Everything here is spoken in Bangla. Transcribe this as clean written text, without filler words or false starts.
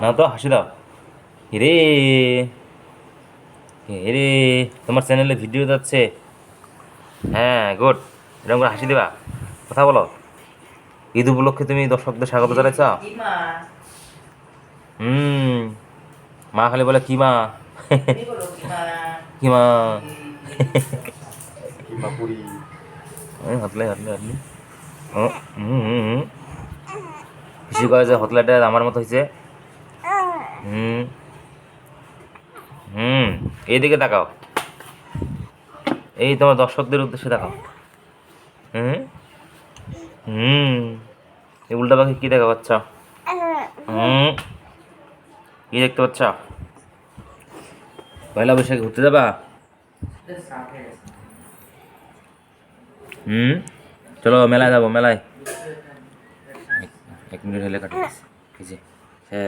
না তো হাসি দাও। হিরে হিরে, তোমার চ্যানেলে ভিডিও যাচ্ছে। হ্যাঁ গুড। এরকম করে হাসি দিবা, কথা বলো। ঈদ উপলক্ষে তুমি দর্শকদের স্বাগত জানাইছ। হুম। মা খালি বলে কি মা। কি মা। হতলাই হতলাই হতলি। হুম হুম হুম। খুশি করে যে হতলাটা আমার মতো হয়েছে। হুম হুম। এইদিকে তাকাও, এই তোমার দর্শকদের উদ্দেশ্যে তাকাও। হুম হুম। এই উল্টা পাখি কি দেখা পাচ্ছ? হুম। কি দেখতে পাচ্ছ? পয়লা বৈশাখে ঘুরতে যাবা? হুম। চলো মেলায় যাবো, মেলায়। এক মিনিট হলে কাটি। এই যে, হ্যাঁ।